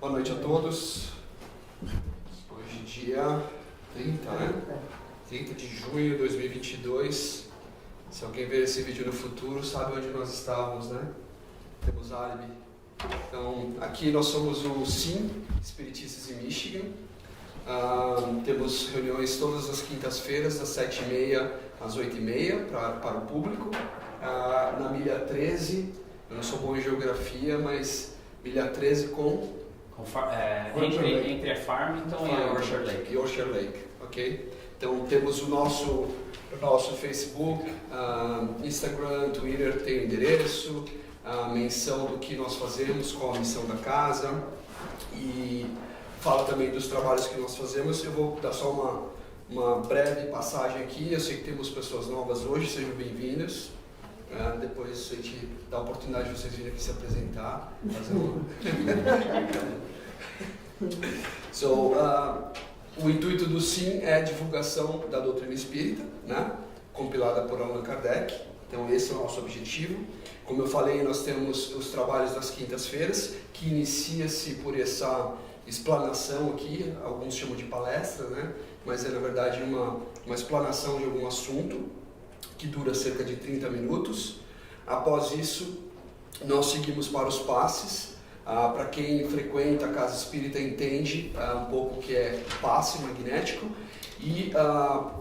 Boa noite a todos. Hoje é dia 30, né? 30 de junho de 2022. Se alguém ver esse vídeo no futuro, sabe onde nós estávamos, né? Temos álibi. Então, aqui nós somos o SIM, Espiritistas em Michigan. Temos reuniões todas as quintas-feiras, das 7h30 às 8h30, para o público. Na milha 13, eu não sou bom em geografia, mas milha 13 entre a Farmington e a Orchard Lake. Orchard Lake, ok? Então temos o nosso Facebook, Instagram, Twitter tem o endereço, a menção do que nós fazemos, qual a missão da casa, e fala também dos trabalhos que nós fazemos. Eu vou dar só uma breve passagem aqui. Eu sei que temos pessoas novas hoje, sejam bem-vindos. Depois a gente dá a oportunidade de vocês virem aqui se apresentar, fazer o intuito do SIM é a divulgação da doutrina espírita, né? Compilada por Allan Kardec. Então esse é o nosso objetivo. Como eu falei, nós temos os trabalhos das quintas-feiras, que inicia-se por essa explanação aqui, alguns chamam de palestra, né? Mas é na verdade uma explanação de algum assunto, que dura cerca de 30 minutos. Após isso, nós seguimos para os passes. Para quem frequenta a Casa Espírita entende um pouco o que é passe magnético. E,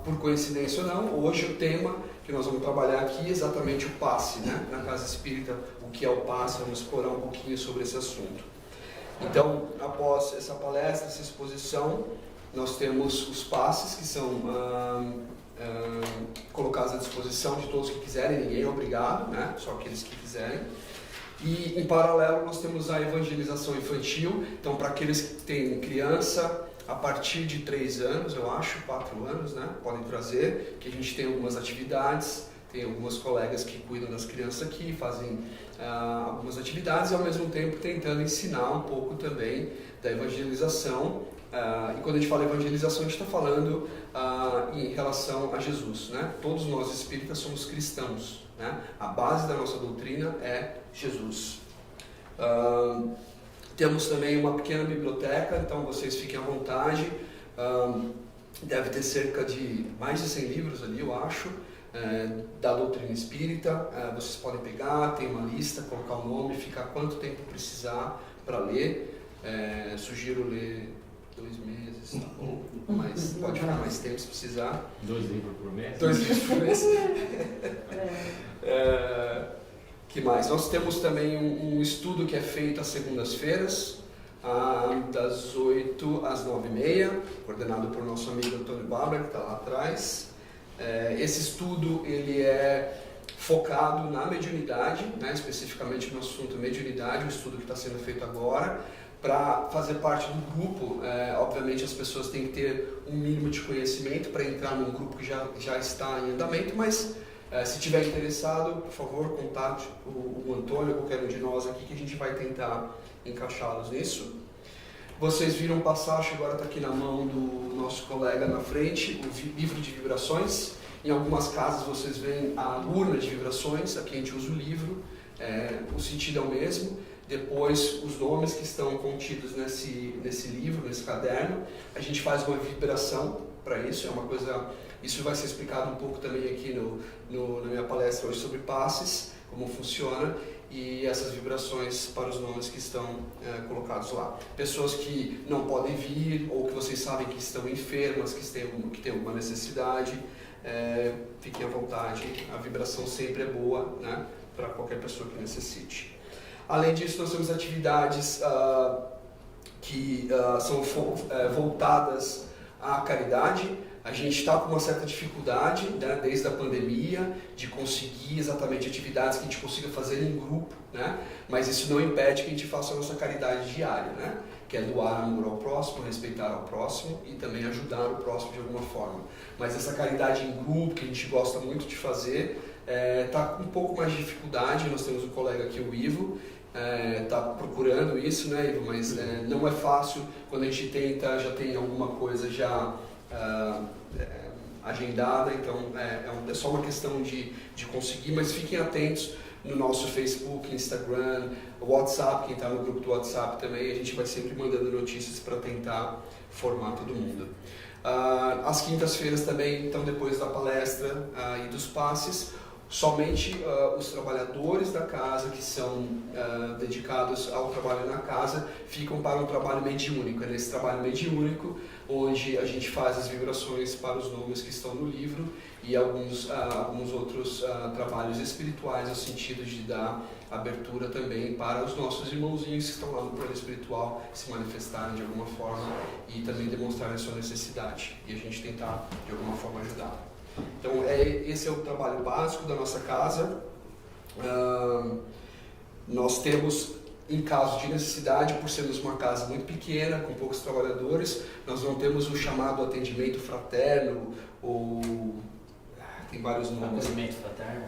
por coincidência ou não, hoje o tema que nós vamos trabalhar aqui é exatamente o passe, né? Na Casa Espírita, o que é o passe, vamos explorar um pouquinho sobre esse assunto. Então, após essa palestra, essa exposição, nós temos os passes que são colocados à disposição de todos que quiserem, ninguém é obrigado, né? Só aqueles que quiserem. E em paralelo nós temos a evangelização infantil, então para aqueles que têm criança a partir de 3 anos, eu acho, 4 anos, né? Podem trazer, que a gente tem algumas atividades, tem algumas colegas que cuidam das crianças aqui, fazem algumas atividades e ao mesmo tempo tentando ensinar um pouco também da evangelização. E quando a gente fala evangelização, a gente está falando em relação a Jesus, né? Todos nós espíritas somos cristãos, né? A base da nossa doutrina é Jesus. Temos também uma pequena biblioteca, então vocês fiquem à vontade. Deve ter cerca de mais de 100 livros ali, eu acho, da doutrina espírita. Vocês podem pegar, tem uma lista, colocar o nome, ficar quanto tempo precisar para ler. Sugiro ler 2 meses, tá bom? Mas pode ficar mais tempo se precisar. 2 livros por mês? 2 livros por mês. Que mais? Nós temos também um estudo que é feito às segundas-feiras, das 8 às 9h30, coordenado por nosso amigo Antônio Bárbara, que está lá atrás. Esse estudo ele é focado na mediunidade, né? Especificamente no assunto mediunidade, o estudo que está sendo feito agora. Para fazer parte do grupo, obviamente as pessoas têm que ter um mínimo de conhecimento para entrar num grupo que já está em andamento, mas se tiver interessado, por favor, contate o Antônio, qualquer um de nós aqui, que a gente vai tentar encaixá-los nisso. Vocês viram passar, acho que agora está aqui na mão do nosso colega na frente, o livro de vibrações. Em algumas casas vocês veem a urna de vibrações, aqui a gente usa o livro, o sentido é o mesmo. Depois, os nomes que estão contidos nesse livro, nesse caderno, a gente faz uma vibração para isso. Isso vai ser explicado um pouco também aqui na minha palestra hoje sobre passes, como funciona, e essas vibrações para os nomes que estão colocados lá. Pessoas que não podem vir, ou que vocês sabem que estão enfermas, que têm alguma necessidade, fiquem à vontade, a vibração sempre é boa, né, para qualquer pessoa que necessite. Além disso, nós temos atividades que são voltadas à caridade. A gente está com uma certa dificuldade, né, desde a pandemia, de conseguir exatamente atividades que a gente consiga fazer em grupo, né? Mas isso não impede que a gente faça a nossa caridade diária, né? Que é doar amor ao próximo, respeitar ao próximo e também ajudar o próximo de alguma forma. Mas essa caridade em grupo, que a gente gosta muito de fazer, está com um pouco mais de dificuldade. Nós temos um colega aqui, o Ivo, está procurando isso, né, Ivo? Mas não é fácil. Quando a gente tenta, já tem alguma coisa já agendada, então é só uma questão de conseguir, mas fiquem atentos, no nosso Facebook, Instagram, WhatsApp, quem está no grupo do WhatsApp também, a gente vai sempre mandando notícias para tentar formar todo mundo. As quintas-feiras também, então depois da palestra e dos passes, somente os trabalhadores da casa que são dedicados ao trabalho na casa ficam para um trabalho mediúnico. É nesse trabalho mediúnico onde a gente faz as vibrações para os nomes que estão no livro e alguns outros trabalhos espirituais no sentido de dar abertura também para os nossos irmãozinhos que estão lá no plano espiritual se manifestarem de alguma forma e também demonstrarem a sua necessidade e a gente tentar de alguma forma ajudar. Então esse é o trabalho básico da nossa casa. Nós temos, em caso de necessidade, por sermos uma casa muito pequena, com poucos trabalhadores, nós não temos o chamado atendimento fraterno, tem vários nomes. Acolhimento fraterno.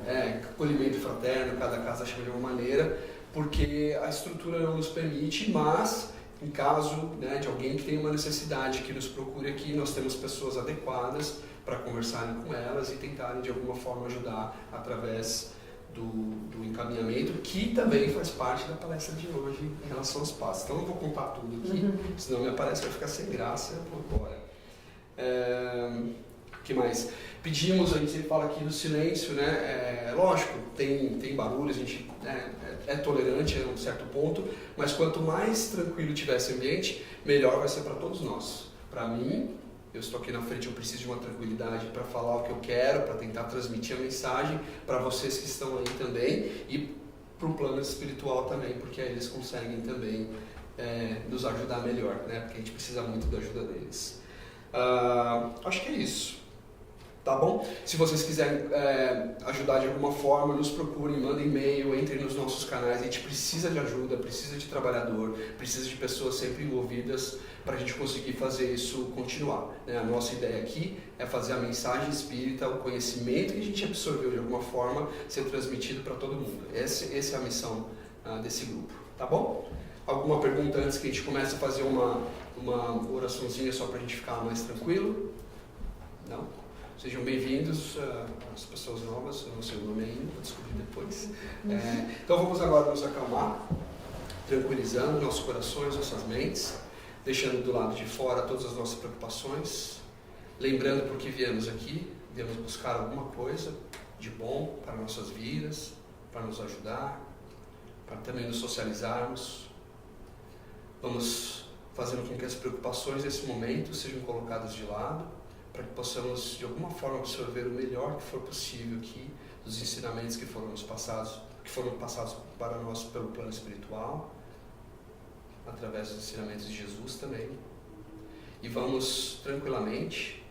Acolhimento fraterno, cada casa chama de uma maneira, porque a estrutura não nos permite, mas em caso, né, de alguém que tenha uma necessidade que nos procure aqui, nós temos pessoas adequadas para conversarem com elas e tentarem de alguma forma ajudar através do encaminhamento, que também faz parte da palestra de hoje em relação aos passos. Então eu não vou contar tudo aqui, senão me parece que vai ficar sem graça por fora. O que mais? Pedimos, a gente sempre fala aqui do silêncio, né? Lógico, tem barulho, a gente é tolerante a um certo ponto, mas quanto mais tranquilo tiver esse ambiente, melhor vai ser para todos nós. Para mim, eu estou aqui na frente, eu preciso de uma tranquilidade para falar o que eu quero, para tentar transmitir a mensagem para vocês que estão aí também e para o plano espiritual também, porque aí eles conseguem também nos ajudar melhor, né? Porque a gente precisa muito da ajuda deles. Acho que é isso. Tá bom? Se vocês quiserem ajudar de alguma forma, nos procurem, mandem e-mail, entrem nos nossos canais. A gente precisa de ajuda, precisa de trabalhador, precisa de pessoas sempre envolvidas para a gente conseguir fazer isso continuar, né? A nossa ideia aqui é fazer a mensagem espírita, o conhecimento que a gente absorveu de alguma forma, ser transmitido para todo mundo. Essa é a missão desse grupo. Tá bom? Alguma pergunta antes que a gente comece a fazer uma oraçãozinha só para a gente ficar mais tranquilo? Não? Sejam bem-vindos as pessoas novas, eu não sei o nome ainda, vou descobrir depois. Então vamos agora nos acalmar, tranquilizando nossos corações, nossas mentes, deixando do lado de fora todas as nossas preocupações, lembrando por que viemos aqui, viemos buscar alguma coisa de bom para nossas vidas, para nos ajudar, para também nos socializarmos. Vamos fazendo com que as preocupações desse momento sejam colocadas de lado, para que possamos de alguma forma absorver o melhor que for possível aqui dos ensinamentos que foram passados para nós pelo plano espiritual, através dos ensinamentos de Jesus também. E vamos tranquilamente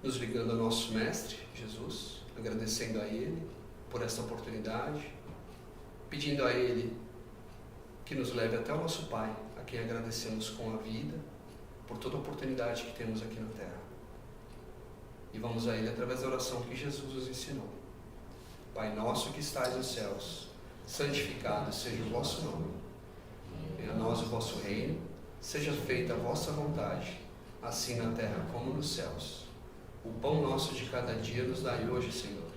nos ligando ao nosso Mestre, Jesus, agradecendo a Ele por essa oportunidade, pedindo a Ele que nos leve até o nosso Pai, a quem agradecemos com a vida, por toda a oportunidade que temos aqui na Terra. E vamos a Ele através da oração que Jesus nos ensinou. Pai nosso que estais nos céus, santificado seja o vosso nome. Venha a nós o vosso reino, seja feita a vossa vontade, assim na terra como nos céus. O pão nosso de cada dia nos dai hoje, Senhor.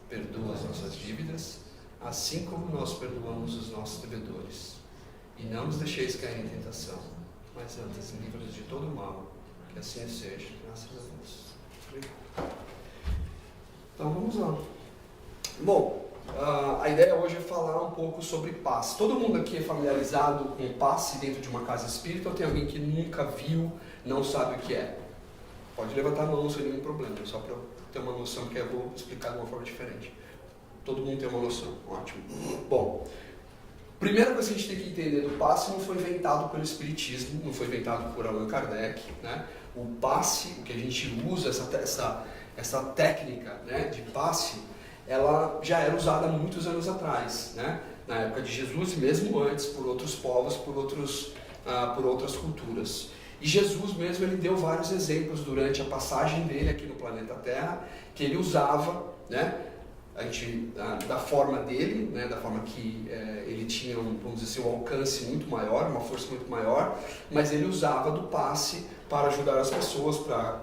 Perdoa as nossas dívidas, assim como nós perdoamos os nossos devedores. E não nos deixeis cair em tentação, mas antes livra-nos de todo mal, que assim seja, graças a Deus. Então vamos lá. Bom, a ideia hoje é falar um pouco sobre passe. Todo mundo aqui é familiarizado com passe dentro de uma casa espírita ou tem alguém que nunca viu, não sabe o que é? Pode levantar a mão sem nenhum problema, só para eu ter uma noção, que eu vou explicar de uma forma diferente. Todo mundo tem uma noção, ótimo. Bom, primeira coisa que a gente tem que entender do passe, não foi inventado pelo Espiritismo, não foi inventado por Allan Kardec, né? O passe, o que a gente usa, essa técnica, né, de passe, ela já era usada há muitos anos atrás, né? Na época de Jesus e mesmo antes, por outros povos, por outras culturas. E Jesus mesmo, ele deu vários exemplos durante a passagem dele aqui no planeta Terra, que ele usava, né, da forma dele, né, da forma que ele tinha, vamos dizer assim, um alcance muito maior, uma força muito maior, mas ele usava do passe para ajudar as pessoas, para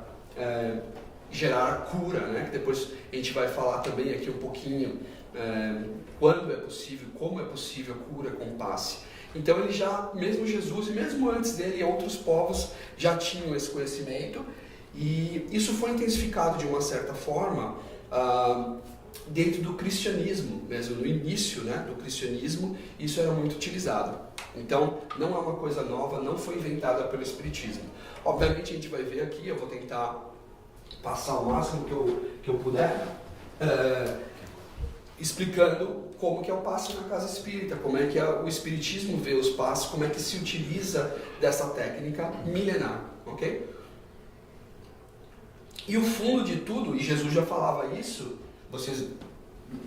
gerar a cura, né, que depois a gente vai falar também aqui um pouquinho quando é possível, como é possível a cura com passe. Então ele já, mesmo Jesus e mesmo antes dele, outros povos já tinham esse conhecimento, e isso foi intensificado de uma certa forma dentro do cristianismo, mesmo no início, né, do cristianismo, isso era muito utilizado. Então não é uma coisa nova, não foi inventada pelo Espiritismo. Obviamente a gente vai ver aqui, eu vou tentar passar o máximo que eu puder, explicando como que é o passe na casa espírita, como é que o Espiritismo vê os passes, como é que se utiliza dessa técnica milenar, ok? E o fundo de tudo, e Jesus já falava isso, vocês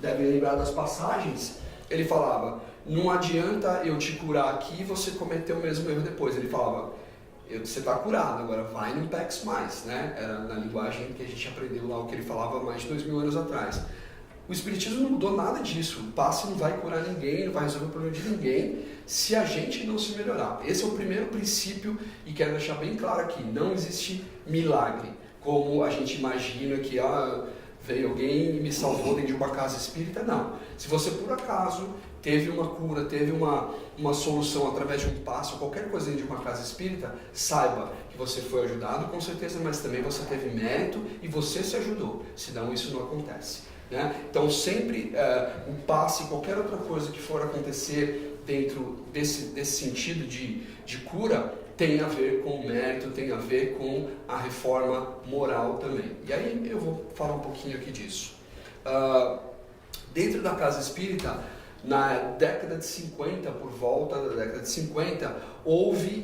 devem lembrar das passagens, ele falava, não adianta eu te curar aqui e você cometer o mesmo erro depois. Ele falava, você está curado, agora vai e não peques mais, né? Era na linguagem que a gente aprendeu lá, o que ele falava mais de 2000 anos atrás. O Espiritismo não mudou nada disso. O passe não vai curar ninguém, não vai resolver o problema de ninguém se a gente não se melhorar. Esse é o primeiro princípio e quero deixar bem claro aqui. Não existe milagre, como a gente imagina que veio alguém e me salvou dentro de uma casa espírita. Não. Se você por acaso teve uma cura, teve uma solução através de um passe ou qualquer coisa dentro de uma casa espírita, saiba que você foi ajudado com certeza, mas também você teve mérito e você se ajudou. Senão isso não acontece. Né? Então sempre um passe, qualquer outra coisa que for acontecer dentro desse sentido de cura, tem a ver com o mérito, tem a ver com a reforma moral também. E aí eu vou falar um pouquinho aqui disso. Dentro da casa espírita, na década de 50, por volta da década de 50, houve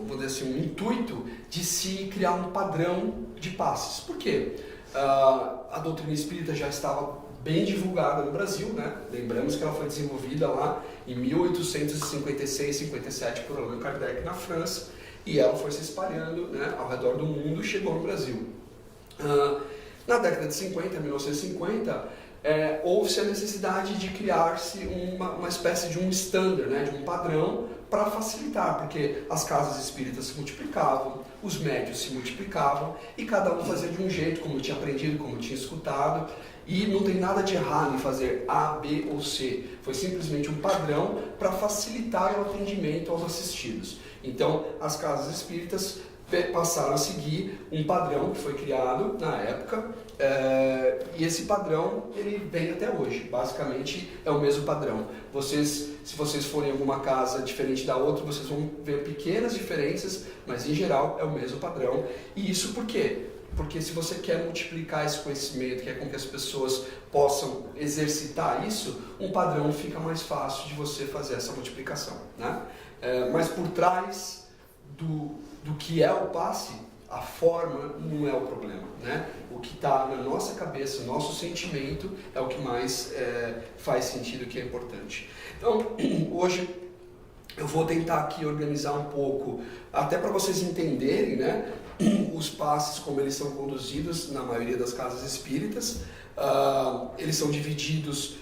vou dizer assim, um intuito de se criar um padrão de passes. Por quê? A doutrina espírita já estava bem divulgada no Brasil, né? Lembramos que ela foi desenvolvida lá em 1856-57 por Allan Kardec na França, e ela foi se espalhando, né, ao redor do mundo e chegou no Brasil. Na década de 50, 1950, houve-se a necessidade de criar-se uma espécie de um standard, né, de um padrão para facilitar, porque as casas espíritas se multiplicavam, os médios se multiplicavam e cada um fazia de um jeito, como tinha aprendido, como tinha escutado, e não tem nada de errado em fazer A, B ou C. Foi simplesmente um padrão para facilitar o atendimento aos assistidos. Então, as casas espíritas passaram a seguir um padrão que foi criado na época, e esse padrão ele vem até hoje. Basicamente é o mesmo padrão. Se vocês forem em alguma casa diferente da outra, vocês vão ver pequenas diferenças, mas em geral é o mesmo padrão. E isso por quê? Porque se você quer multiplicar esse conhecimento, quer com que as pessoas possam exercitar isso, um padrão fica mais fácil de você fazer essa multiplicação, né? Mas por trás do que é o passe, a forma não é o problema, né? O que está na nossa cabeça, o nosso sentimento é o que mais faz sentido, que é importante. Então, hoje eu vou tentar aqui organizar um pouco, até para vocês entenderem, né, os passes, como eles são conduzidos na maioria das casas espíritas. Eles são divididos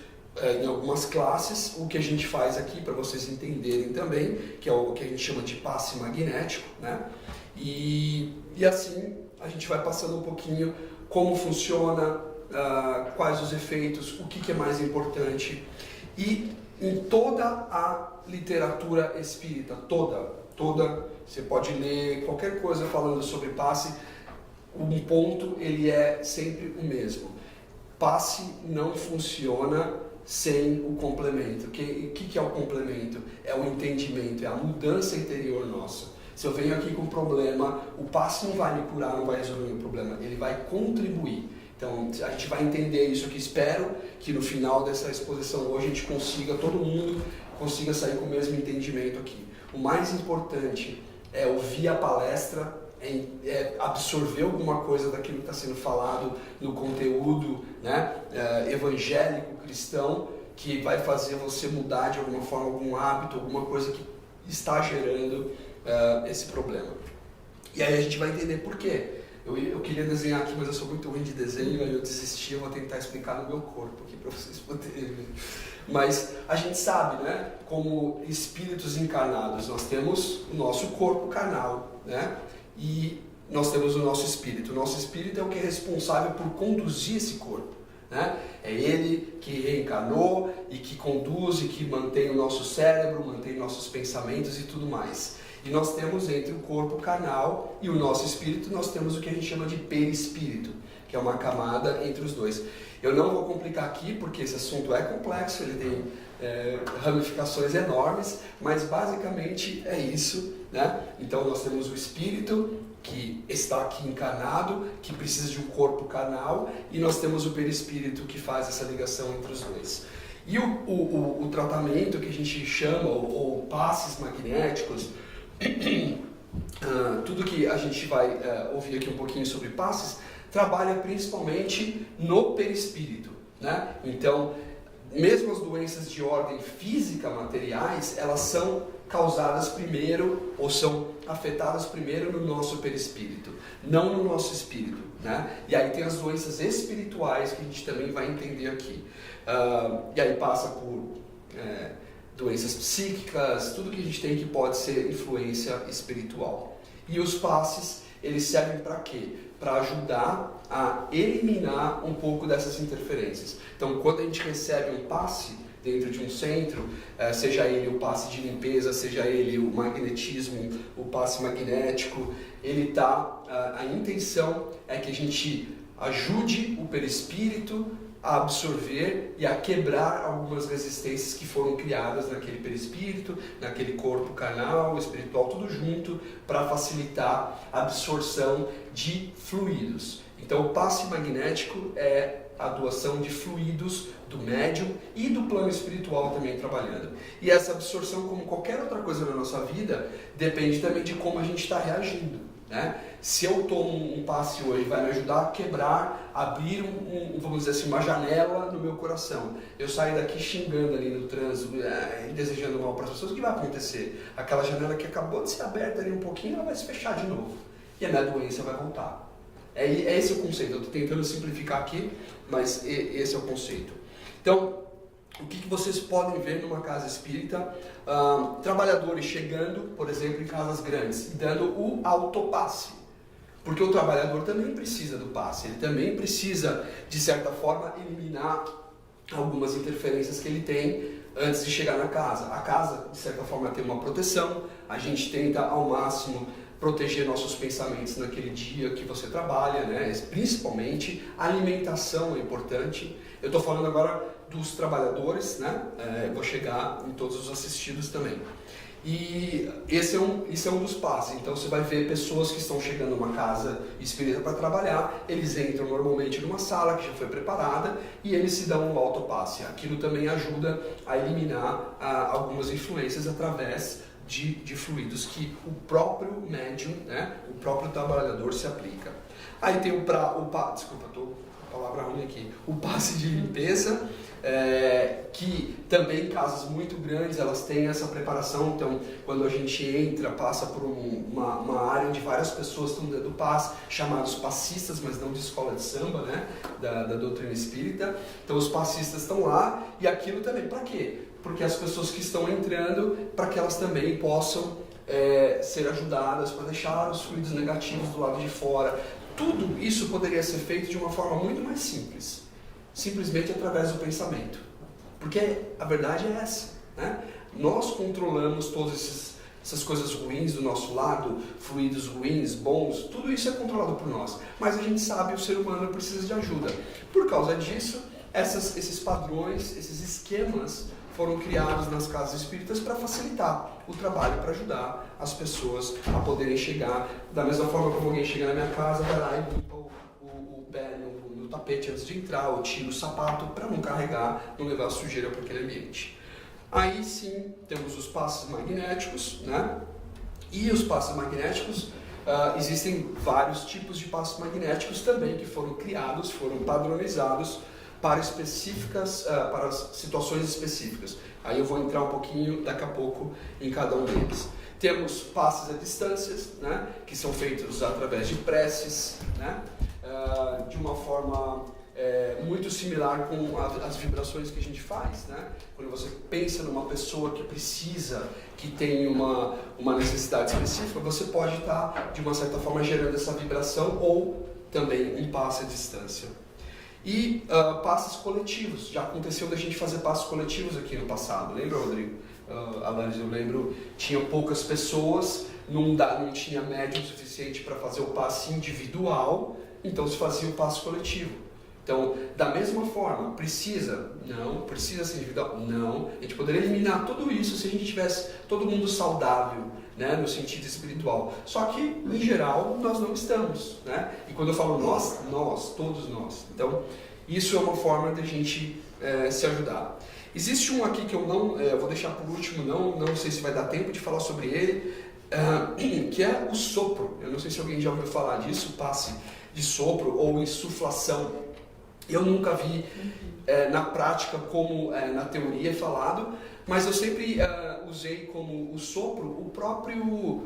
em algumas classes. O que a gente faz aqui, para vocês entenderem também, que é o que a gente chama de passe magnético, né? E assim a gente vai passando um pouquinho como funciona, quais os efeitos, o que é mais importante. E em toda a literatura espírita, toda, você pode ler qualquer coisa falando sobre passe, um ponto ele é sempre o mesmo. Passe não funciona sem o complemento. O que é o complemento? É o entendimento, é a mudança interior nossa. Se eu venho aqui com um problema, o passe não vai me curar, não vai resolver o meu problema, ele vai contribuir. Então a gente vai entender isso aqui. Espero que no final dessa exposição hoje a gente consiga, todo mundo consiga sair com o mesmo entendimento aqui. O mais importante é ouvir a palestra, absorver alguma coisa daquilo que está sendo falado no conteúdo, né, evangélico, cristão, que vai fazer você mudar de alguma forma algum hábito, alguma coisa que está gerando esse problema. E aí a gente vai entender por quê. Eu queria desenhar aqui, mas eu sou muito ruim de desenho, aí eu desisti. Eu vou tentar explicar no meu corpo aqui para vocês poderem ver. Mas a gente sabe, né, como espíritos encarnados, nós temos o nosso corpo carnal, né, e nós temos o nosso espírito. O nosso espírito é o que é responsável por conduzir esse corpo, né? É Ele que reencarnou e que conduz e que mantém o nosso cérebro, mantém nossos pensamentos e tudo mais. E nós temos entre o corpo carnal e o nosso espírito, nós temos o que a gente chama de perispírito, que é uma camada entre os dois. Eu não vou complicar aqui porque esse assunto é complexo, ele tem ramificações enormes, mas basicamente é isso, né? Então nós temos o espírito que está aqui encarnado, que precisa de um corpo carnal, e nós temos o perispírito que faz essa ligação entre os dois. E o tratamento que a gente chama, ou passes magnéticos, tudo que a gente vai ouvir aqui um pouquinho sobre passes, trabalha principalmente no perispírito, né? Então, mesmo as doenças de ordem física, materiais, elas são causadas primeiro, ou são afetadas primeiro no nosso perispírito, não no nosso espírito, né? E aí tem as doenças espirituais que a gente também vai entender aqui. E aí passa por doenças psíquicas, tudo que a gente tem que pode ser influência espiritual. E os passes, eles servem para quê? Para ajudar a eliminar um pouco dessas interferências. Então, quando a gente recebe um passe dentro de um centro, seja ele o passe de limpeza, seja ele o magnetismo, o passe magnético, a intenção é que a gente ajude o perispírito a absorver e a quebrar algumas resistências que foram criadas naquele perispírito, naquele corpo carnal, espiritual, tudo junto, para facilitar a absorção de fluidos. Então, o passe magnético é a doação de fluidos do médium e do plano espiritual também trabalhando. E essa absorção, como qualquer outra coisa na nossa vida, depende também de como a gente está reagindo, né? Se eu tomo um passe hoje, vai me ajudar a quebrar, abrir vamos dizer assim, uma janela no meu coração. Eu saio daqui xingando ali no trânsito, desejando mal para as pessoas, o que vai acontecer? Aquela janela que acabou de ser aberta ali um pouquinho, ela vai se fechar de novo. E a minha doença vai voltar. É esse o conceito. Eu estou tentando simplificar aqui, mas esse é o conceito. Então, o que vocês podem ver numa casa espírita? Trabalhadores chegando, por exemplo, em casas grandes, e dando o autopasse. Porque o trabalhador também precisa do passe, ele também precisa, de certa forma, eliminar algumas interferências que ele tem antes de chegar na casa. A casa, de certa forma, tem uma proteção, a gente tenta ao máximo proteger nossos pensamentos naquele dia que você trabalha, né? Principalmente a alimentação é importante. Eu estou falando agora dos trabalhadores, né? Vou chegar em todos os assistidos também. E esse é um dos passos. Então você vai ver pessoas que estão chegando numa casa espírita para trabalhar, eles entram normalmente numa sala que já foi preparada e eles se dão um autopasse. Aquilo também ajuda a eliminar algumas influências através de fluidos que o próprio médium, né, o próprio trabalhador se aplica. Aí tem o passe de limpeza, que também em casas muito grandes elas têm essa preparação. Então quando a gente entra, passa por uma área onde várias pessoas estão dando passe, chamados passistas, mas não de escola de samba, né, da doutrina espírita. Então os passistas estão lá, e aquilo também para quê? Porque as pessoas que estão entrando, para que elas também possam ser ajudadas, para deixar os fluidos negativos do lado de fora. Tudo isso poderia ser feito de uma forma muito mais simples, simplesmente através do pensamento, porque a verdade é essa, né? Nós controlamos todas essas coisas ruins do nosso lado, fluidos ruins, bons, tudo isso é controlado por nós, mas a gente sabe que o ser humano precisa de ajuda. Por causa disso, esses padrões, esses esquemas foram criados nas casas espíritas para facilitar o trabalho, para ajudar as pessoas a poderem chegar da mesma forma como alguém chega na minha casa, vai lá e limpa o pé no tapete antes de entrar, ou tira o sapato para não carregar, não levar sujeira para aquele ambiente. Aí sim temos os passes magnéticos, né? E os passes magnéticos, existem vários tipos de passes magnéticos também que foram criados, foram padronizados para para situações específicas. Aí eu vou entrar um pouquinho daqui a pouco em cada um deles. Temos passes a distâncias, né, que são feitos através de preces, né, de uma forma muito similar com as vibrações que a gente faz, né? Quando você pensa numa pessoa que precisa, que tem uma necessidade específica, você pode estar, de uma certa forma, gerando essa vibração, ou também um passe à distância. E passes coletivos. Já aconteceu da gente fazer passes coletivos aqui no passado, lembra, Rodrigo? Alanis, eu lembro, tinha poucas pessoas, não tinha médium suficiente para fazer o passe individual, então se fazia o passe coletivo. Então, da mesma forma, precisa? Não. Precisa ser individual? Não. A gente poderia eliminar tudo isso se a gente tivesse todo mundo saudável, né, no sentido espiritual. Só que, em geral, nós não estamos, né? E quando eu falo nós, todos nós. Então, isso é uma forma de a gente se ajudar. Existe um aqui que eu vou deixar por último, não sei se vai dar tempo de falar sobre ele, que é o sopro. Eu não sei se alguém já ouviu falar disso, passe de sopro ou insuflação. Eu nunca vi na prática como na teoria é falado, mas eu sempre usei como o sopro o próprio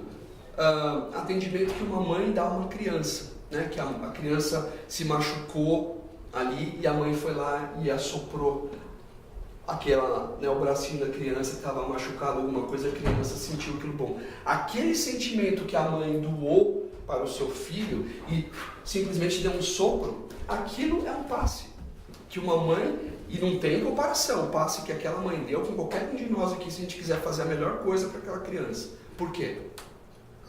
atendimento que uma mãe dá a uma criança, né? Que a criança se machucou ali e a mãe foi lá e assoprou o bracinho da criança que estava machucado, alguma coisa, a criança sentiu aquilo bom. Aquele sentimento que a mãe doou para o seu filho e simplesmente deu um sopro, aquilo é um passe que uma mãe, e não tem comparação, o passe que aquela mãe deu com qualquer um de nós aqui, se a gente quiser fazer a melhor coisa para aquela criança. Por quê?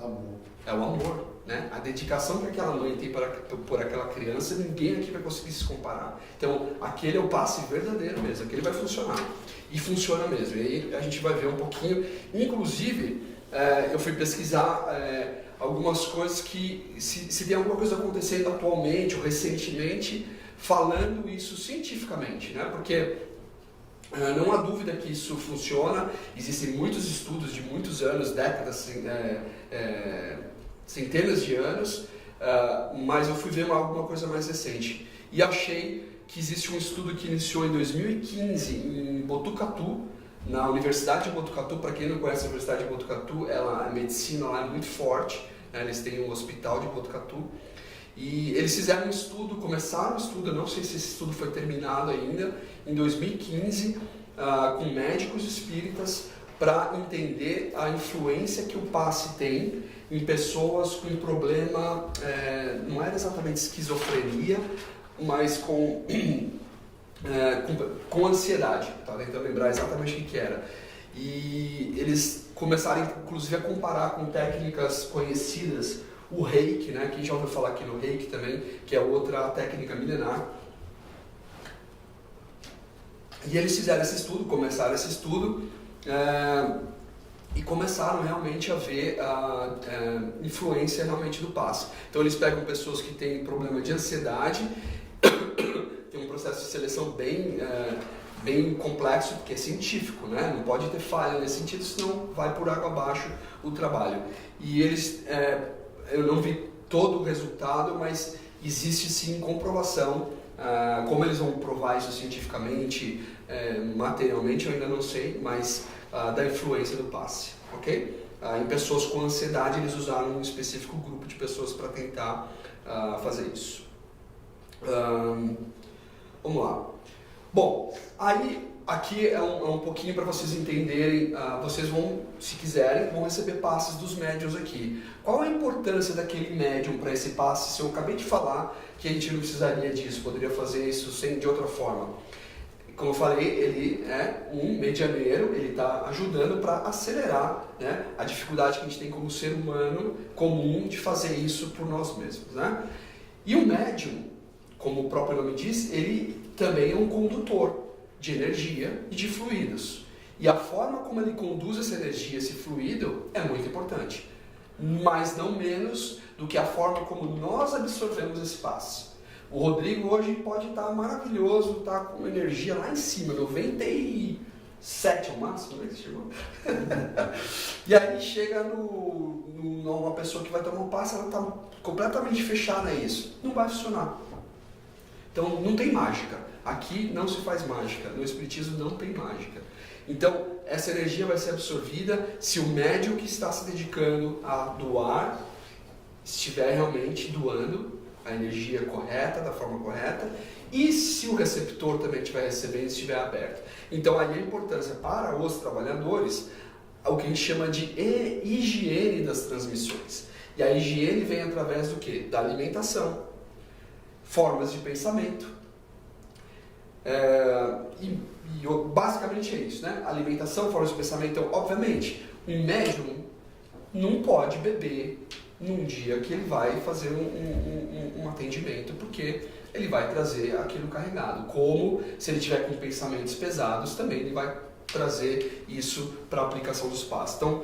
Amor. É o amor, né? A dedicação que aquela mãe tem por aquela criança, ninguém aqui vai conseguir se comparar. Então, aquele é o passe verdadeiro mesmo, aquele vai funcionar. E funciona mesmo. E aí a gente vai ver um pouquinho. Inclusive, eu fui pesquisar algumas coisas que, se tem alguma coisa acontecendo atualmente ou recentemente, falando isso cientificamente, né? Porque não há dúvida que isso funciona. Existem muitos estudos de muitos anos, décadas, centenas de anos, mas eu fui ver alguma coisa mais recente e achei que existe um estudo que iniciou em 2015 em Botucatu, na Universidade de Botucatu. Para quem não conhece a Universidade de Botucatu, a medicina lá é muito forte, né? Eles têm um hospital de Botucatu e eles fizeram um estudo, começaram um estudo, eu não sei se esse estudo foi terminado ainda, em 2015, com médicos espíritas, para entender a influência que o passe tem em pessoas com problema, não era exatamente esquizofrenia, mas com ansiedade. Estava tentando lembrar exatamente o que era. E eles começaram, inclusive, a comparar com técnicas conhecidas, o reiki, né? Quem já ouviu falar aqui no reiki também, que é outra técnica milenar. E eles fizeram esse estudo, começaram esse estudo, e começaram realmente a ver a influência realmente do passe. Então eles pegam pessoas que têm problema de ansiedade, tem um processo de seleção bem complexo, porque é científico, né? Não pode ter falha nesse sentido, senão vai por água abaixo o trabalho. E eles, eu não vi todo o resultado, mas existe sim comprovação. Como eles vão provar isso cientificamente, materialmente, eu ainda não sei, mas da influência do passe, ok? Em pessoas com ansiedade, eles usaram um específico grupo de pessoas para tentar fazer isso. Vamos lá. Bom, aí aqui é um pouquinho para vocês entenderem, vocês vão, se quiserem, vão receber passes dos médiuns aqui. Qual a importância daquele médium para esse passe? Se eu acabei de falar que a gente não precisaria disso, poderia fazer isso de outra forma. Como eu falei, ele é um medianeiro, ele está ajudando para acelerar, né, a dificuldade que a gente tem como ser humano comum de fazer isso por nós mesmos, né? E o médium, como o próprio nome diz, ele também é um condutor de energia e de fluidos. E a forma como ele conduz essa energia, esse fluido, é muito importante. Mas não menos do que a forma como nós absorvemos esse passe. O Rodrigo hoje pode estar maravilhoso, estar com energia lá em cima, 97 ao máximo, né, irmão? E aí chega numa pessoa que vai tomar um passe, ela está completamente fechada a isso. Não vai funcionar. Então não tem mágica. Aqui não se faz mágica. No Espiritismo não tem mágica. Então essa energia vai ser absorvida se o médium que está se dedicando a doar estiver realmente doando a energia correta, da forma correta, e se o receptor também estiver recebendo, estiver aberto. Então aí a importância para os trabalhadores, o que a gente chama de higiene das transmissões. E a higiene vem através do quê? Da alimentação, formas de pensamento, Basicamente é isso, né? Alimentação, forma de pensamento. Então, obviamente, um médium não pode beber num dia que ele vai fazer um atendimento, porque ele vai trazer aquilo carregado. Como se ele tiver com pensamentos pesados, também ele vai trazer isso para a aplicação dos passos. Então,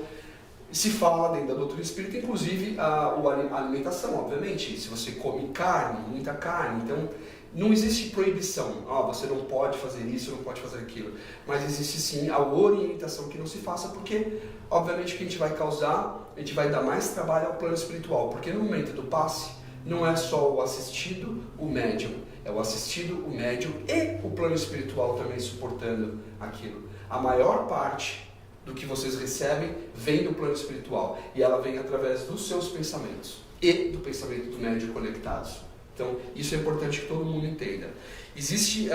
se fala dentro da doutrina espírita, inclusive, a alimentação, obviamente. Se você come carne, muita carne, então não existe proibição. Você não pode fazer isso, não pode fazer aquilo. Mas existe sim a orientação que não se faça, porque, obviamente, o que a gente vai causar, a gente vai dar mais trabalho ao plano espiritual. Porque no momento do passe, não é só o assistido, o médium. É o assistido, o médium e o plano espiritual também suportando aquilo. A maior parte do que vocês recebem vem do plano espiritual. E ela vem através dos seus pensamentos e do pensamento do médium conectados. Então, isso é importante que todo mundo entenda. Existem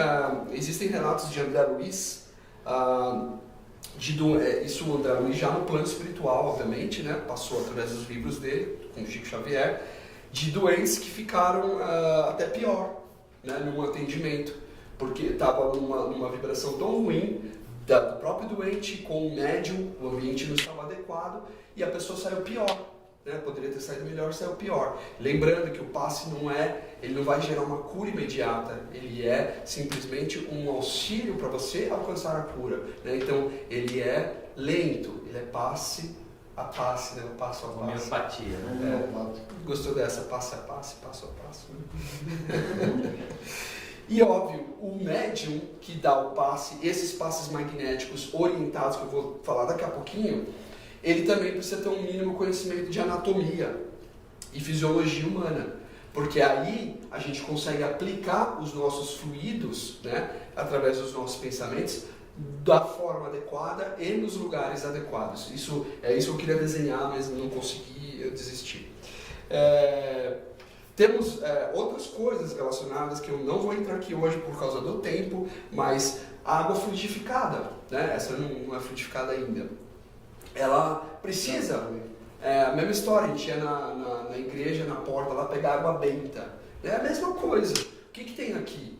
relatos de André Luiz, isso o André Luiz já no plano espiritual, obviamente, né? Passou através dos livros dele, com o Chico Xavier, de doentes que ficaram até pior, né? Num atendimento, porque estava numa vibração tão ruim do próprio doente com o médium, o ambiente não estava adequado e a pessoa saiu pior, né? Poderia ter saído melhor, saiu pior. Lembrando que o passe ele não vai gerar uma cura imediata, ele é simplesmente um auxílio para você alcançar a cura, né? Então ele é lento, ele é passe a passe, né? Passo a passo. Homeopatia, né? Gostou dessa? Passo a passo, passo a passo, né? E óbvio, o médium que dá o passe, esses passes magnéticos orientados, que eu vou falar daqui a pouquinho, ele também precisa ter um mínimo conhecimento de anatomia e fisiologia humana, porque aí a gente consegue aplicar os nossos fluidos, né, através dos nossos pensamentos, da forma adequada e nos lugares adequados. Isso que eu queria desenhar, mas não consegui, eu desisti. Temos outras coisas relacionadas que eu não vou entrar aqui hoje por causa do tempo, mas a água fluidificada, né? Essa não é fluidificada ainda. Ela precisa, a mesma história, a gente ia na igreja, na porta lá, pegar água benta. É a mesma coisa. O que tem aqui?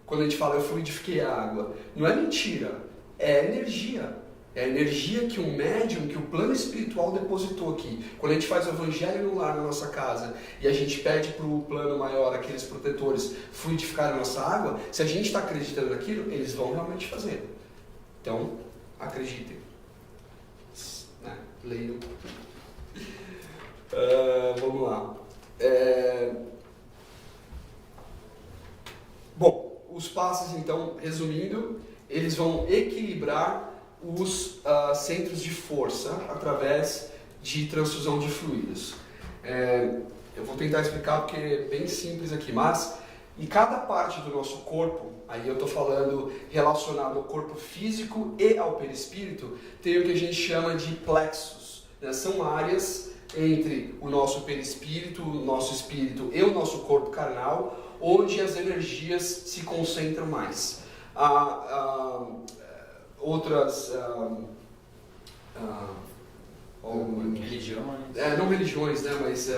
Quando a gente fala eu fluidifiquei a água, não é mentira, é energia. É a energia que o médium, que o plano espiritual depositou aqui. Quando a gente faz o evangelho no lar na nossa casa e a gente pede para o plano maior, aqueles protetores, fluidificar a nossa água, se a gente está acreditando naquilo, eles vão realmente fazer. Então, acreditem. Né? Leiam. Vamos lá. Bom, os passos, então, resumindo, eles vão equilibrar os centros de força através de transfusão de fluidos. Eu vou tentar explicar porque é bem simples aqui, mas em cada parte do nosso corpo, aí eu estou falando relacionado ao corpo físico e ao perispírito, tem o que a gente chama de plexos, né? São áreas entre o nosso perispírito, o nosso espírito e o nosso corpo carnal, onde as energias se concentram mais. Outras religiões. Não religiões, né, mas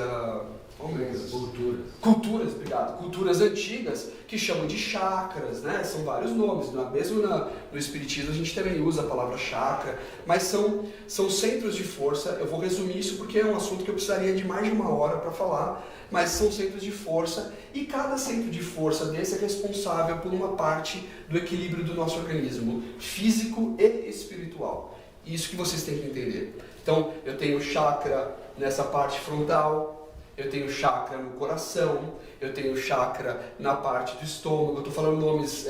culturas, obrigado. Culturas antigas que chamam de chakras, né? São vários nomes. Mesmo no espiritismo a gente também usa a palavra chakra, mas são centros de força. Eu vou resumir isso porque é um assunto que eu precisaria de mais de uma hora para falar, mas são centros de força e cada centro de força desse é responsável por uma parte do equilíbrio do nosso organismo, físico e espiritual. Isso que vocês têm que entender. Então, eu tenho chakra nessa parte frontal, eu tenho chakra no coração, eu tenho chakra na parte do estômago. Eu estou falando nomes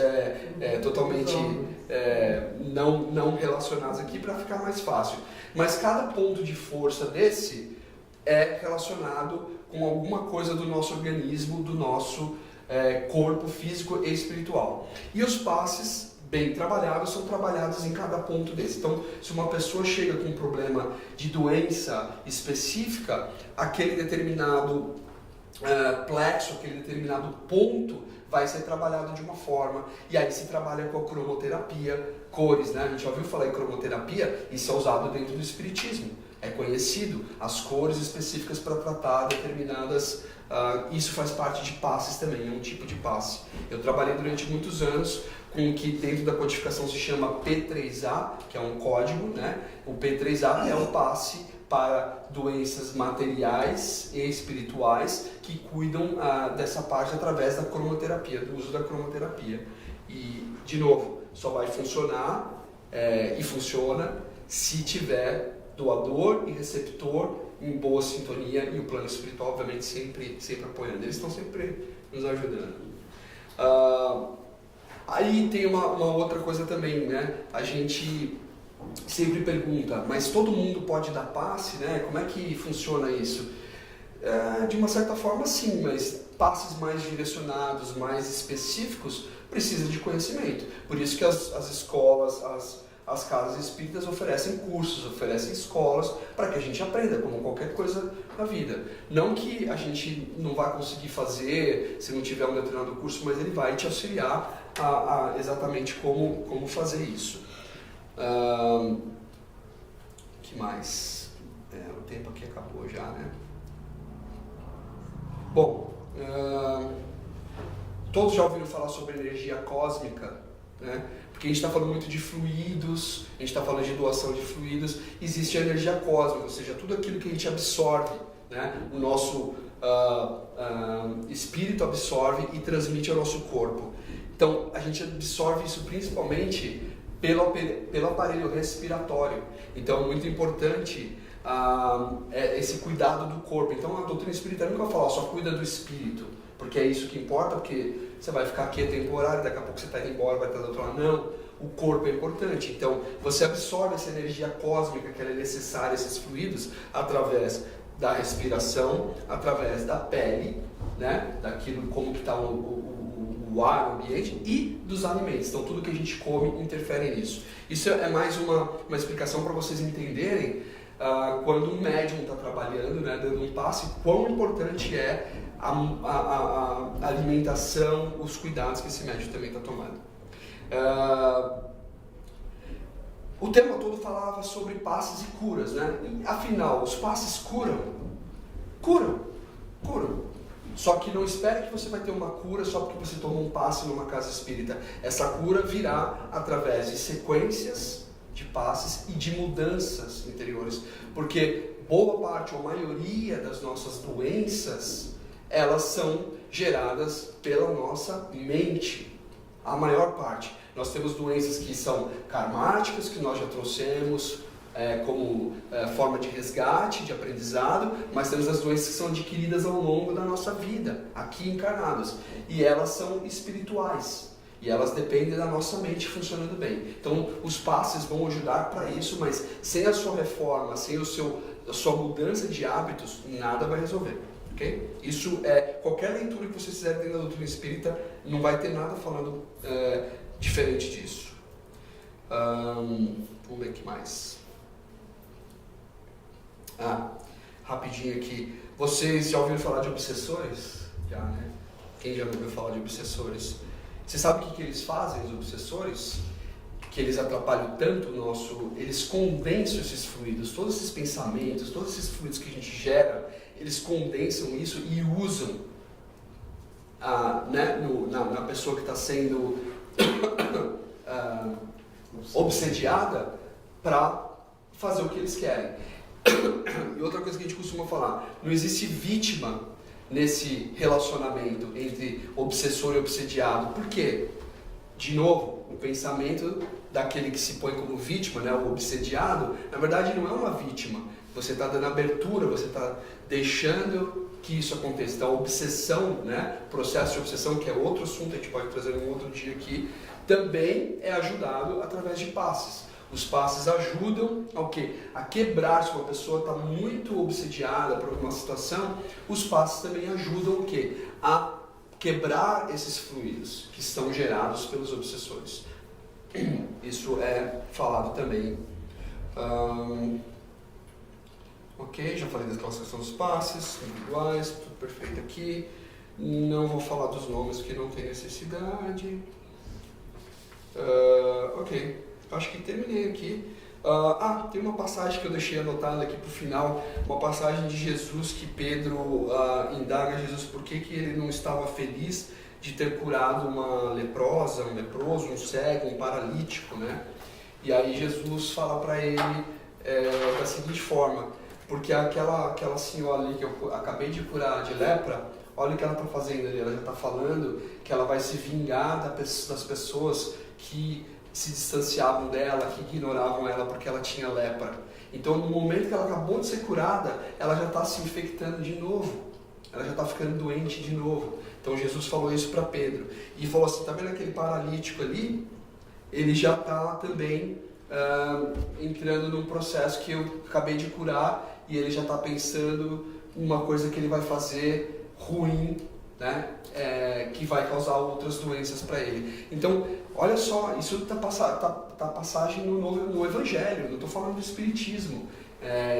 totalmente não relacionados aqui para ficar mais fácil. Mas cada ponto de força desse é relacionado com alguma coisa do nosso organismo, do nosso corpo físico e espiritual. E os passes bem trabalhados são trabalhados em cada ponto desse. Então, se uma pessoa chega com um problema de doença específica, aquele determinado plexo, aquele determinado ponto vai ser trabalhado de uma forma, e aí se trabalha com a cromoterapia, cores, né? A gente já ouviu falar em cromoterapia, isso é usado dentro do espiritismo. É conhecido as cores específicas para tratar determinadas Isso faz parte de passes também, é um tipo de passe. Eu trabalhei durante muitos anos com o que dentro da codificação se chama P3A, que é um código, né? O P3A é um passe para doenças materiais e espirituais que cuidam dessa parte através da cromoterapia, do uso da cromoterapia. E, de novo, só vai funcionar e funciona se tiver doador e receptor em boa sintonia e o plano espiritual, obviamente, sempre apoiando. Eles estão sempre nos ajudando. Aí tem uma outra coisa também, né? A gente sempre pergunta, mas todo mundo pode dar passe, né? Como é que funciona isso? De uma certa forma, sim, mas passes mais direcionados, mais específicos, precisa de conhecimento. Por isso que as escolas, as casas espíritas oferecem cursos, oferecem escolas para que a gente aprenda, como qualquer coisa na vida. Não que a gente não vai conseguir fazer se não tiver um determinado curso, mas ele vai te auxiliar a exatamente como fazer isso. Que mais? O tempo aqui acabou já, né? Bom, todos já ouviram falar sobre energia cósmica, né? Porque a gente está falando muito de fluidos, a gente está falando de doação de fluidos, existe a energia cósmica, ou seja, tudo aquilo que a gente absorve, né? O nosso espírito absorve e transmite ao nosso corpo. Então, a gente absorve isso principalmente pelo aparelho respiratório. Então, é muito importante esse cuidado do corpo. Então, a doutrina espírita nunca fala, só cuida do espírito, porque é isso que importa, porque você vai ficar aqui é temporário, daqui a pouco você está indo embora, vai estar do outro lado. Não, o corpo é importante. Então, você absorve essa energia cósmica que ela é necessária, esses fluidos, através da respiração, através da pele, né? Daquilo como que está o ar, o ambiente, e dos alimentos. Então, tudo que a gente come interfere nisso. Isso é mais uma explicação para vocês entenderem quando um médium está trabalhando, né, dando um passe, quão importante é a alimentação, os cuidados que esse médium também está tomando. O tema todo falava sobre passes e curas, né? E, afinal, os passes curam? Curam. Só que não espere que você vai ter uma cura só porque você tomou um passe numa casa espírita. Essa cura virá através de sequências de passes e de mudanças interiores. Porque boa parte ou maioria das nossas doenças, elas são geradas pela nossa mente. A maior parte. Nós temos doenças que são karmáticas, que nós já trouxemos como forma de resgate, de aprendizado, mas temos as doenças que são adquiridas ao longo da nossa vida, aqui encarnadas. E elas são espirituais. E elas dependem da nossa mente funcionando bem. Então, os passes vão ajudar para isso, mas sem a sua reforma, sem a sua mudança de hábitos, nada vai resolver. Okay? Isso qualquer leitura que vocês fizerem dentro da doutrina espírita, não vai ter nada falando diferente disso. Vamos ver o que mais. Rapidinho aqui. Vocês já ouviram falar de obsessores? Já, né? Quem já ouviu falar de obsessores? Você sabe o que eles fazem, os obsessores? Que eles atrapalham tanto o nosso... Eles condensam esses fluidos, todos esses pensamentos, todos esses fluidos que a gente gera, eles condensam isso e usam na pessoa que está sendo obsediada para fazer o que eles querem. E outra coisa que a gente costuma falar, não existe vítima nesse relacionamento entre obsessor e obsediado. Por quê? De novo, o pensamento daquele que se põe como vítima, né, o obsediado, na verdade não é uma vítima. Você está dando abertura, você está deixando que isso aconteça. Então, a obsessão, né, processo de obsessão, que é outro assunto, a gente pode trazer um outro dia aqui, também é ajudado através de passes. Os passes ajudam ao quê? A quebrar. Se uma pessoa está muito obsediada por uma situação, os passes também ajudam o quê? A quebrar esses fluidos que são gerados pelos obsessores. Isso é falado também. Ok, já falei das classificação dos passes, individuais, tudo perfeito aqui. Não vou falar dos nomes porque não tem necessidade. Ok. Acho que terminei aqui. Tem uma passagem que eu deixei anotada aqui para o final, uma passagem de Jesus que Pedro indaga Jesus por que ele não estava feliz de ter curado uma leprosa, um leproso, um cego, um paralítico, né? E aí Jesus fala para ele da seguinte forma: porque aquela senhora ali que eu acabei de curar de lepra, olha o que ela está fazendo ali, ela já está falando que ela vai se vingar das pessoas que se distanciavam dela, que ignoravam ela porque ela tinha lepra. Então, no momento que ela acabou de ser curada, ela já está se infectando de novo, ela já está ficando doente de novo. Então Jesus falou isso para Pedro e falou assim: tá vendo aquele paralítico ali? Ele já está também entrando num processo que eu acabei de curar, e ele já está pensando uma coisa que ele vai fazer ruim, né? Que vai causar outras doenças para ele. Então, olha só, isso está passagem no Evangelho, não estou falando do Espiritismo.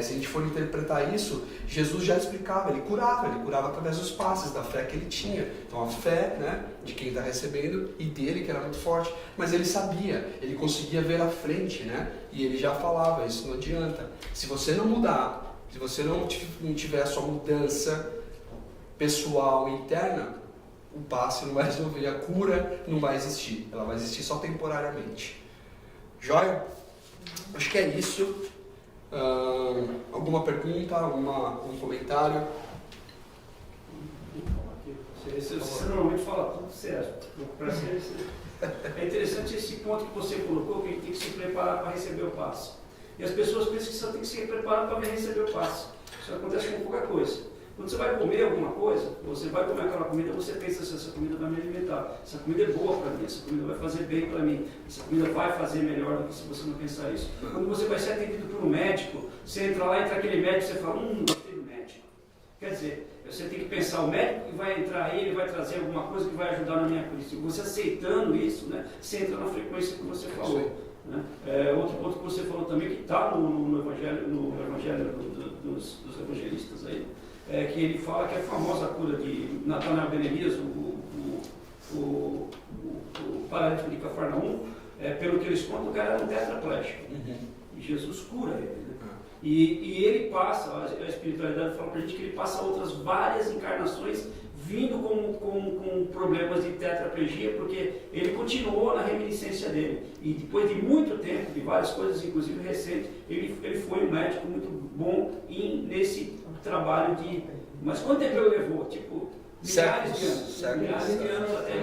Se a gente for interpretar isso, Jesus já explicava, ele curava através dos passes da fé que ele tinha. Então a fé, né, de quem está recebendo e dele, que era muito forte, mas ele sabia, ele conseguia ver à frente, né? E ele já falava: isso não adianta. Se você não mudar, se você não tiver a sua mudança pessoal interna, o passe não vai resolver, a cura não vai existir, ela vai existir só temporariamente. Joia? Acho que é isso. Alguma pergunta, algum comentário? Você normalmente fala tudo certo. É interessante esse ponto que você colocou, que a gente tem que se preparar para receber o passe. E as pessoas pensam que só tem que se preparar para receber o passe. Isso acontece com pouca coisa. Quando você vai comer alguma coisa, você vai comer aquela comida, você pensa assim: essa comida vai me alimentar, essa comida é boa para mim, essa comida vai fazer bem para mim, essa comida vai fazer melhor do que se você não pensar isso. Quando você vai ser atendido por um médico, você entra lá, entra aquele médico, você fala: gostei do médico. Quer dizer, você tem que pensar: o médico que vai entrar aí, ele vai trazer alguma coisa que vai ajudar na minha crise. Você aceitando isso, né, você entra na frequência que você falou. Né? Outro ponto que você falou também, que está no evangelho dos evangelistas aí, que ele fala que a famosa cura de Natanael Ben Elias, o paralítico de Cafarnaum, pelo que eles contam, o cara era um tetraplégico. E Jesus cura ele. Né? E ele passa, a espiritualidade fala para a gente que ele passa outras várias encarnações vindo com problemas de tetraplegia, porque ele continuou na reminiscência dele. E depois de muito tempo, de várias coisas, inclusive recentes, ele foi um médico muito bom nesse trabalho de... Mas quanto tempo ele levou? Tipo, milhares de anos até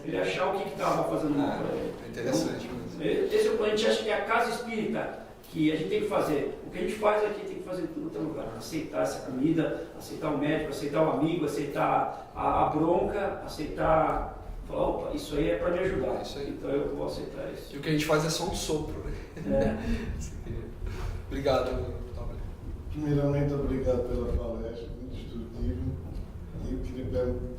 ele achar o que estava fazendo mal para ele. Interessante. Então, a gente acha que é a casa espírita que a gente tem que fazer. O que a gente faz aqui tem que fazer em todo outro lugar. Aceitar essa comida, aceitar o médico, aceitar o amigo, aceitar a bronca, aceitar... Falar: opa, isso aí é para me ajudar. Isso aí. Então eu vou aceitar isso. E o que a gente faz é só um sopro, né? Obrigado. Primeiramente, obrigado pela palestra, muito instrutiva. E eu queria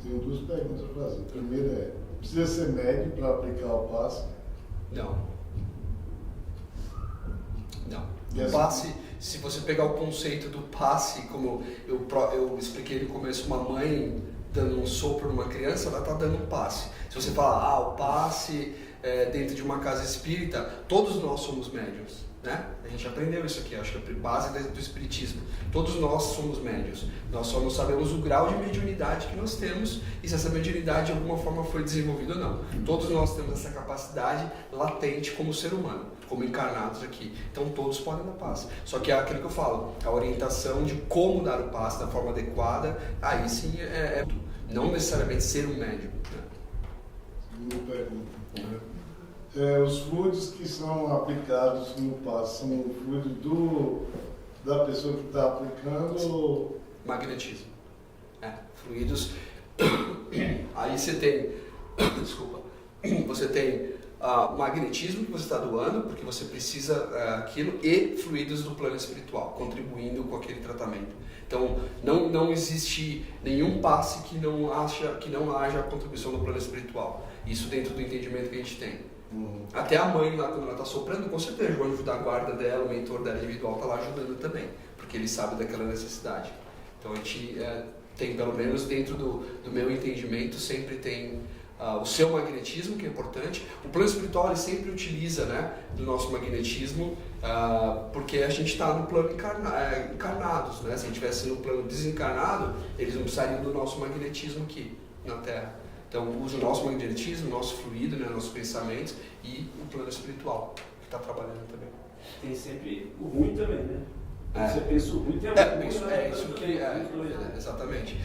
tenho duas perguntas a fazer. A primeira precisa ser médio para aplicar o passe? Não. O passe, se você pegar o conceito do passe, como eu expliquei no começo, uma mãe dando um sopro numa criança, ela está dando um passe. Se você falar: o passe dentro de uma casa espírita, todos nós somos médiuns. Né? A gente aprendeu isso aqui, acho que é a base do espiritismo. Todos nós somos médiuns, nós só não sabemos o grau de mediunidade que nós temos e se essa mediunidade de alguma forma foi desenvolvida ou não. Todos nós temos essa capacidade latente como ser humano, como encarnados aqui. Então todos podem dar passe. Só que é aquilo que eu falo, a orientação de como dar o passe da forma adequada, aí sim não necessariamente ser um médium. Né? Segunda pergunta. Os fluidos que são aplicados no passe são fluidos da pessoa que está aplicando? Magnetismo. Fluidos. Aí você tem, desculpa, você tem magnetismo que você está doando, porque você precisa aquilo, e fluidos do plano espiritual, contribuindo com aquele tratamento. Então, não existe nenhum passe que não haja contribuição do plano espiritual. Isso dentro do entendimento que a gente tem. Até a mãe lá, quando ela está soprando, com certeza o anjo da guarda dela, o mentor dela individual está lá ajudando também, porque ele sabe daquela necessidade. Então a gente tem, pelo menos dentro do meu entendimento, sempre tem o seu magnetismo, que é importante. O plano espiritual ele sempre utiliza, né, do nosso magnetismo, porque a gente está no plano encarnados, né? Se a gente estivesse no plano desencarnado, eles não precisariam do nosso magnetismo aqui na Terra. Então usa o nosso magnetismo, o nosso fluido, né, nossos pensamentos e o plano espiritual que está trabalhando também. Tem sempre o ruim também, né? É. Você pensa o ruim, tem Isso que exatamente.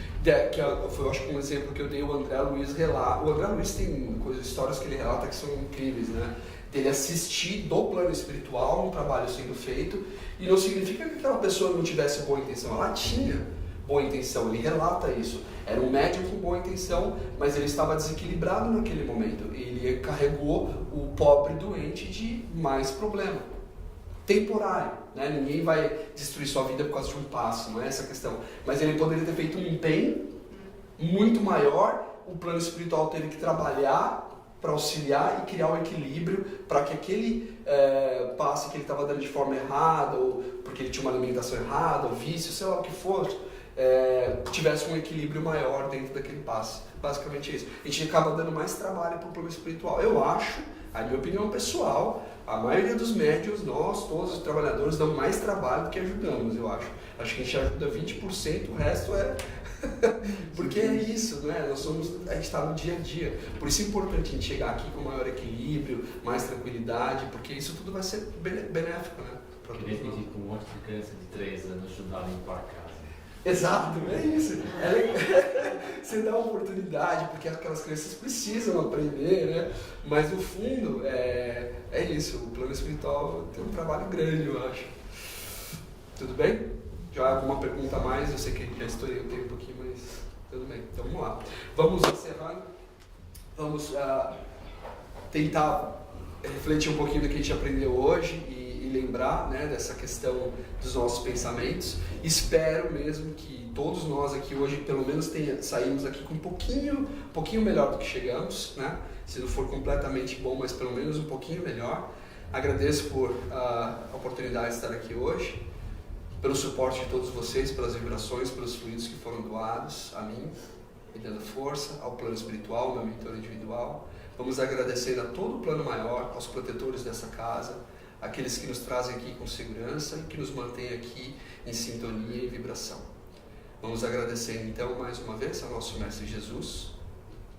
Foi, eu acho que um exemplo que eu dei, o André Luiz relata. O André Luiz tem histórias que ele relata que são incríveis, né? Ele assistir do plano espiritual um trabalho sendo feito, e não significa que aquela pessoa não tivesse boa intenção, ela tinha boa intenção, ele relata isso. Era um médium com boa intenção, mas ele estava desequilibrado naquele momento. Ele carregou o pobre doente de mais problema. Temporário, né? Ninguém vai destruir sua vida por causa de um passo, não é essa a questão. Mas ele poderia ter feito um empenho muito maior, o plano espiritual teve que trabalhar para auxiliar e criar um equilíbrio para que aquele passe que ele estava dando de forma errada, ou porque ele tinha uma alimentação errada, ou vício, sei lá o que for, tivesse um equilíbrio maior dentro daquele passe. Basicamente é isso. A gente acaba dando mais trabalho para o plano espiritual. Eu acho, a minha opinião pessoal, a maioria dos médios, nós, todos os trabalhadores, dão mais trabalho do que ajudamos, eu acho. Acho que a gente ajuda 20%, o resto é... Porque é isso, né? A gente está no dia a dia. Por isso é importante a gente chegar aqui com maior equilíbrio, mais tranquilidade, porque isso tudo vai ser benéfico, né? Queria pedir com um monte de criança de 3 anos ajudar a limpar a casa. Exato, é isso. Você dá oportunidade, porque aquelas crianças precisam aprender, né? Mas no fundo, é isso. O plano espiritual tem um trabalho grande, eu acho. Tudo bem? Já há alguma pergunta a mais? Eu sei que já estourei o tempo aqui, mas tudo bem. Então vamos lá. Vamos encerrando. Vamos tentar refletir um pouquinho do que a gente aprendeu hoje e lembrar, né, dessa questão dos nossos pensamentos. Espero mesmo que todos nós aqui hoje, pelo menos, saímos aqui com um pouquinho melhor do que chegamos, né? Se não for completamente bom, mas pelo menos um pouquinho melhor. Agradeço por a oportunidade de estar aqui hoje, pelo suporte de todos vocês, pelas vibrações, pelos fluidos que foram doados a mim, me dando força, ao plano espiritual, meu mentor individual. Vamos agradecendo a todo o plano maior, aos protetores dessa casa, aqueles que nos trazem aqui com segurança e que nos mantêm aqui em sintonia e vibração. Vamos agradecer então mais uma vez ao nosso Mestre Jesus,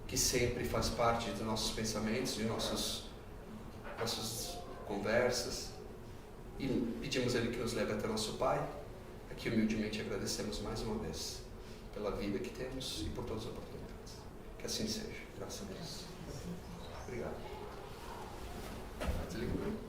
que sempre faz parte dos nossos pensamentos, de nossas conversas, e pedimos a Ele que nos leve até nosso Pai. Aqui humildemente agradecemos mais uma vez pela vida que temos e por todas as oportunidades. Que assim seja. Graças a Deus. Obrigado. Desliga.